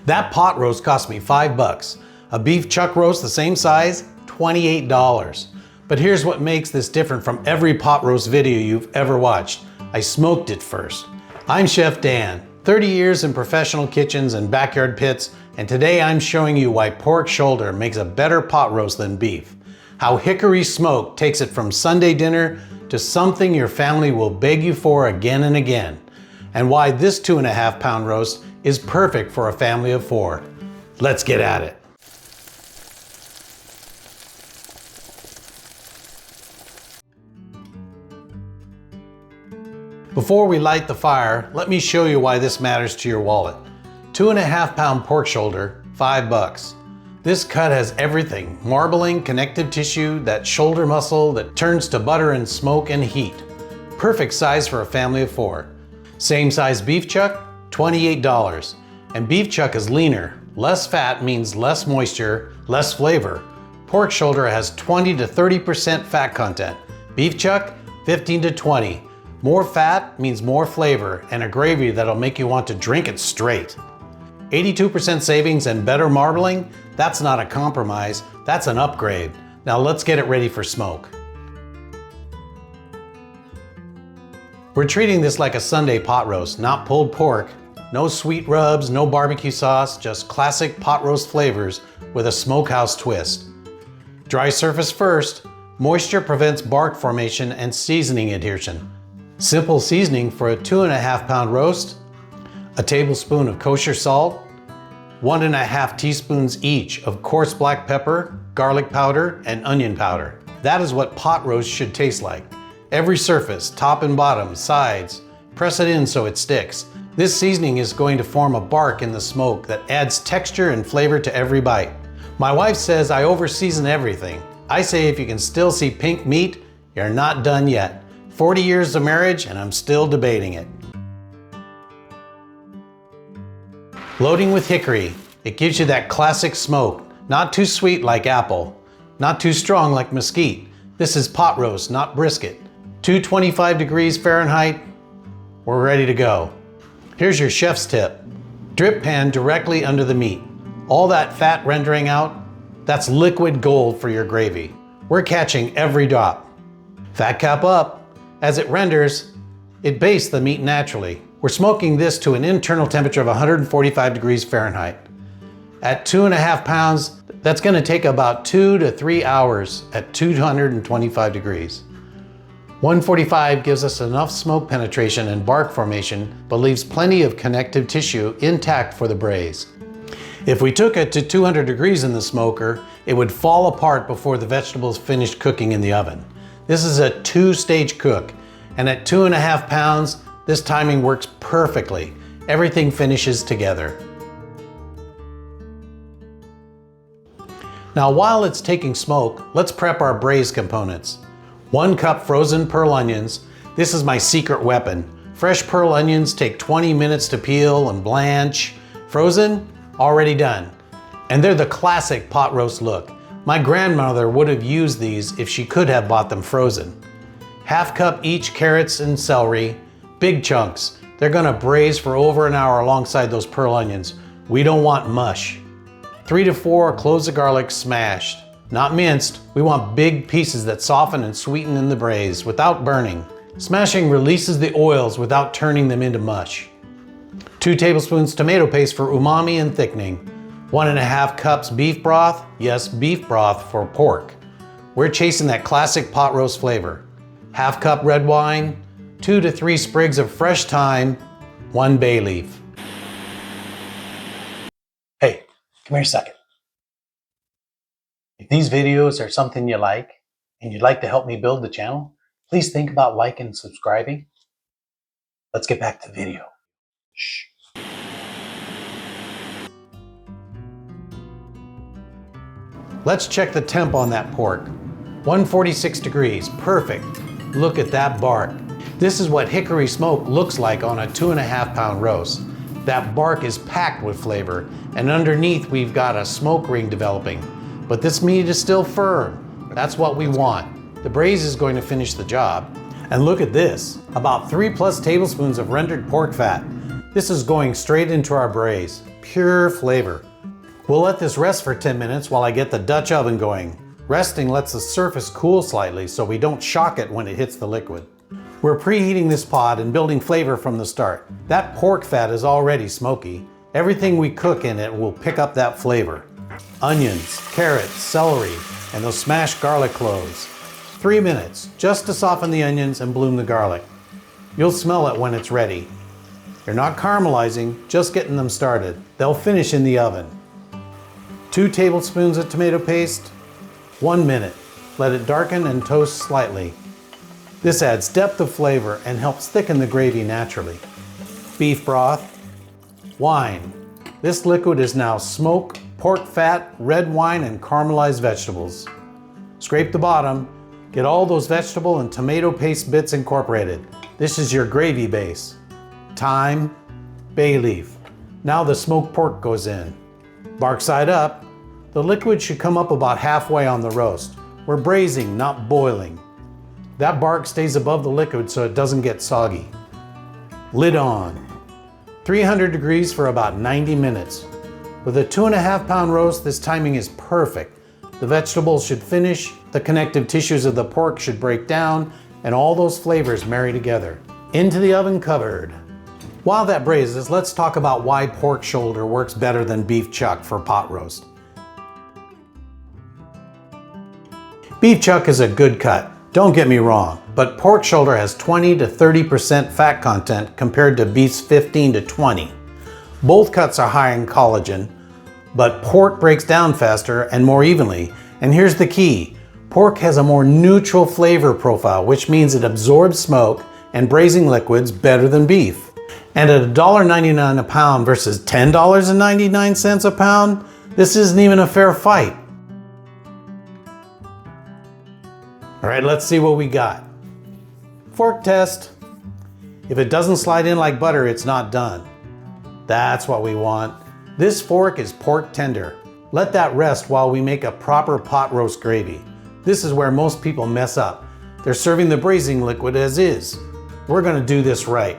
That pot roast cost me $5. A beef chuck roast the same size, $28. But here's what makes this different from every pot roast video you've ever watched. I smoked it first. I'm Chef Dan, 30 years in professional kitchens and backyard pits, and today I'm showing you why pork shoulder makes a better pot roast than beef. How hickory smoke takes it from Sunday dinner to something your family will beg you for again and again. And why this 2.5 pound roast is perfect for a family of 4. Let's get at it. Before we light the fire, let me show you why this matters to your wallet. 2.5 pound pork shoulder, $5. This cut has everything: marbling, connective tissue, that shoulder muscle that turns to butter and smoke and heat. Perfect size for a family of 4. Same size beef chuck, $28. And beef chuck is leaner. Less fat means less moisture, less flavor. Pork shoulder has 20 to 30% fat content. Beef chuck, 15 to 20. More fat means more flavor and a gravy that'll make you want to drink it straight. 82% savings and better marbling? That's not a compromise, that's an upgrade. Now let's get it ready for smoke. We're treating this like a Sunday pot roast, not pulled pork. No sweet rubs, no barbecue sauce, just classic pot roast flavors with a smokehouse twist. Dry surface first. Moisture prevents bark formation and seasoning adhesion. Simple seasoning for a 2.5 pound roast: a tablespoon of kosher salt, 1.5 teaspoons each of coarse black pepper, garlic powder, and onion powder. That is what pot roast should taste like. Every surface, top and bottom, sides, press it in so it sticks. This seasoning is going to form a bark in the smoke that adds texture and flavor to every bite. My wife says I over-season everything. I say if you can still see pink meat, you're not done yet. 40 years of marriage and I'm still debating it. Loading with hickory. It gives you that classic smoke. Not too sweet like apple. Not too strong like mesquite. This is pot roast, not brisket. 225 degrees Fahrenheit. We're ready to go. Here's your chef's tip. Drip pan directly under the meat. All that fat rendering out, that's liquid gold for your gravy. We're catching every drop. Fat cap up. As it renders, it bastes the meat naturally. We're smoking this to an internal temperature of 145 degrees Fahrenheit. At 2.5 pounds, that's going to take about 2 to 3 hours at 225 degrees. 145 gives us enough smoke penetration and bark formation, but leaves plenty of connective tissue intact for the braise. If we took it to 200 degrees in the smoker, it would fall apart before the vegetables finished cooking in the oven. This is a 2-stage cook, and at 2.5 pounds, this timing works perfectly. Everything finishes together. Now while it's taking smoke, let's prep our braise components. 1 cup frozen pearl onions. This is my secret weapon. Fresh pearl onions take 20 minutes to peel and blanch. Frozen, already done. And they're the classic pot roast look. My grandmother would have used these if she could have bought them frozen. 1/2 cup each carrots and celery. Big chunks. They're gonna braise for over an hour alongside those pearl onions. We don't want mush. 3 to 4 cloves of garlic smashed. Not minced. We want big pieces that soften and sweeten in the braise without burning. Smashing releases the oils without turning them into mush. 2 tablespoons tomato paste for umami and thickening. 1.5 cups beef broth. Yes, beef broth for pork. We're chasing that classic pot roast flavor. 1/2 cup red wine. 2 to 3 sprigs of fresh thyme. 1 bay leaf. Hey, come here a second. If these videos are something you like, and you'd like to help me build the channel, please think about liking and subscribing. Let's get back to the video. Shh. Let's check the temp on that pork. 146 degrees, perfect. Look at that bark. This is what hickory smoke looks like on a 2.5 pound roast. That bark is packed with flavor, and underneath we've got a smoke ring developing. But this meat is still firm. That's what we want. The braise is going to finish the job. And look at this, about 3+ tablespoons of rendered pork fat. This is going straight into our braise. pure flavor. We'll let this rest for 10 minutes while I get the Dutch oven going. Resting lets the surface cool slightly so we don't shock it when it hits the liquid. We're preheating this pot and building flavor from the start. That pork fat is already smoky. Everything we cook in it will pick up that flavor. Onions, carrots, celery, and those smashed garlic cloves. 3 minutes, just to soften the onions and bloom the garlic. You'll smell it when it's ready. You're not caramelizing, just getting them started. They'll finish in the oven. 2 tablespoons of tomato paste, 1 minute. Let it darken and toast slightly. This adds depth of flavor and helps thicken the gravy naturally. Beef broth, wine. This liquid is now smoked pork fat, red wine, and caramelized vegetables. Scrape the bottom, get all those vegetable and tomato paste bits incorporated. This is your gravy base. Thyme, bay leaf. Now the smoked pork goes in. Bark side up. The liquid should come up about halfway on the roast. We're braising, not boiling. That bark stays above the liquid so it doesn't get soggy. Lid on. 300 degrees for about 90 minutes. With a 2.5 pound roast, this timing is perfect. The vegetables should finish, the connective tissues of the pork should break down, and all those flavors marry together. Into the oven covered. While that braises, let's talk about why pork shoulder works better than beef chuck for pot roast. Beef chuck is a good cut, don't get me wrong, but pork shoulder has 20 to 30% fat content compared to beef's 15 to 20. Both cuts are high in collagen, but pork breaks down faster and more evenly. And here's the key, pork has a more neutral flavor profile, which means it absorbs smoke and braising liquids better than beef. And at $1.99 a pound versus $10.99 a pound, this isn't even a fair fight. All right, let's see what we got. Fork test. If it doesn't slide in like butter, it's not done. That's what we want. This fork is pork tender. Let that rest while we make a proper pot roast gravy. This is where most people mess up. They're serving the braising liquid as is. We're gonna do this right.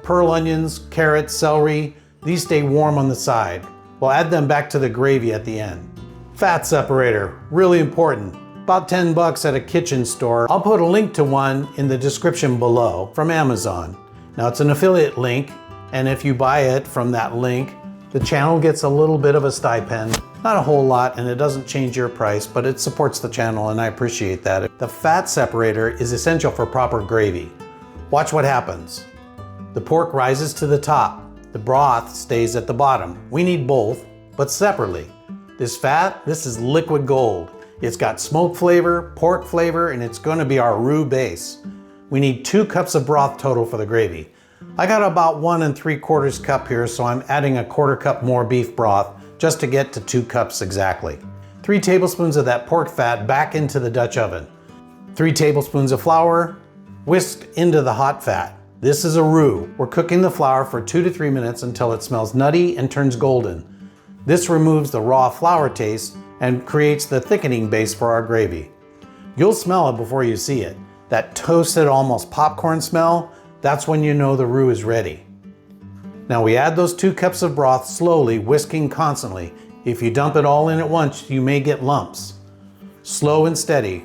Pearl onions, carrots, celery, these stay warm on the side. We'll add them back to the gravy at the end. Fat separator, really important. About 10 bucks at a kitchen store. I'll put a link to one in the description below from Amazon. Now it's an affiliate link, and if you buy it from that link, the channel gets a little bit of a stipend. Not a whole lot, and it doesn't change your price, but it supports the channel and I appreciate that. The fat separator is essential for proper gravy. Watch what happens. The pork rises to the top. The broth stays at the bottom. We need both, but separately. This fat, this is liquid gold. It's got smoke flavor, pork flavor, and it's going to be our roux base. We need 2 cups of broth total for the gravy. I got about 1 3/4 cup here, so I'm adding a 1/4 cup more beef broth just to get to 2 cups exactly. 3 tablespoons of that pork fat back into the Dutch oven. 3 tablespoons of flour whisked into the hot fat. This is a roux. We're cooking the flour for 2 to 3 minutes until it smells nutty and turns golden. This removes the raw flour taste and creates the thickening base for our gravy. You'll smell it before you see it. That toasted, almost popcorn smell, that's when you know the roux is ready. Now we add those 2 cups of broth slowly, whisking constantly. If you dump it all in at once, you may get lumps. Slow and steady.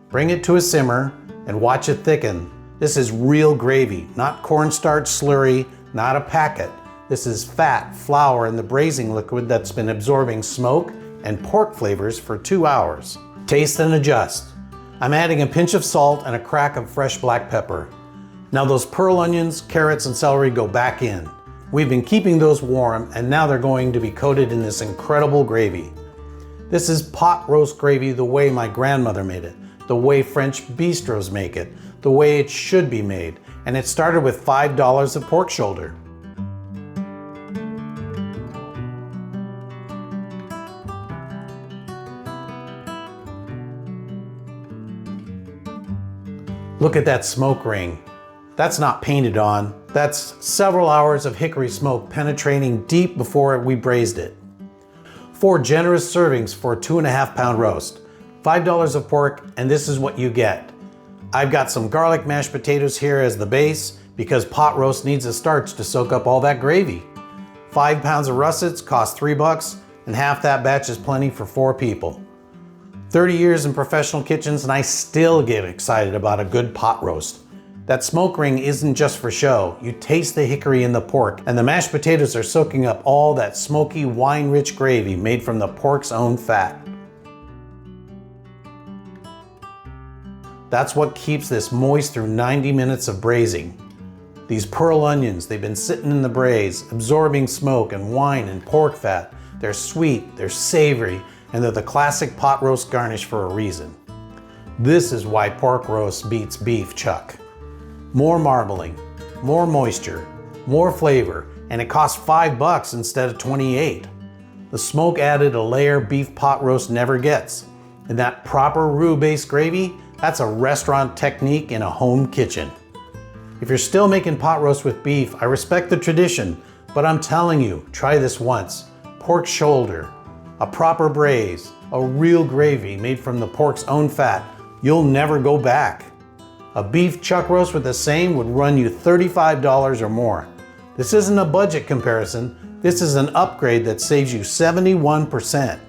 Bring it to a simmer and watch it thicken. This is real gravy, not cornstarch slurry, not a packet. This is fat, flour, and the braising liquid that's been absorbing smoke and pork flavors for 2 hours. Taste and adjust. I'm adding a pinch of salt and a crack of fresh black pepper. Now those pearl onions, carrots, and celery go back in. We've been keeping those warm, and now they're going to be coated in this incredible gravy. This is pot roast gravy the way my grandmother made it, the way French bistros make it, the way it should be made, and it started with $5 of pork shoulder. Look at that smoke ring. That's not painted on. That's several hours of hickory smoke penetrating deep before we braised it. 4 generous servings for a 2.5 pound roast. $5 of pork, and this is what you get. I've got some garlic mashed potatoes here as the base because pot roast needs a starch to soak up all that gravy. 5 pounds of russets cost $3, and half that batch is plenty for 4 people. 30 years in professional kitchens and I still get excited about a good pot roast. That smoke ring isn't just for show. You taste the hickory in the pork, and the mashed potatoes are soaking up all that smoky, wine-rich gravy made from the pork's own fat. That's what keeps this moist through 90 minutes of braising. These pearl onions, they've been sitting in the braise, absorbing smoke and wine and pork fat. They're sweet, they're savory, and they're the classic pot roast garnish for a reason. This is why pork roast beats beef chuck. More marbling, more moisture, more flavor, and it costs $5 instead of 28. The smoke added a layer beef pot roast never gets. And that proper roux-based gravy, that's a restaurant technique in a home kitchen. If you're still making pot roast with beef, I respect the tradition, but I'm telling you, try this once. Pork shoulder, a proper braise, a real gravy made from the pork's own fat. You'll never go back. A beef chuck roast with the same would run you $35 or more. This isn't a budget comparison. This is an upgrade that saves you 71%.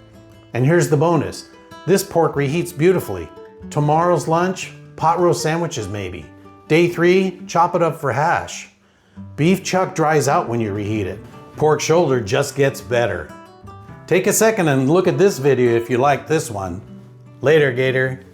And here's the bonus. This pork reheats beautifully. Tomorrow's lunch, pot roast sandwiches maybe. Day 3, chop it up for hash. Beef chuck dries out when you reheat it. Pork shoulder just gets better. Take a second and look at this video if you like this one. Later, Gator.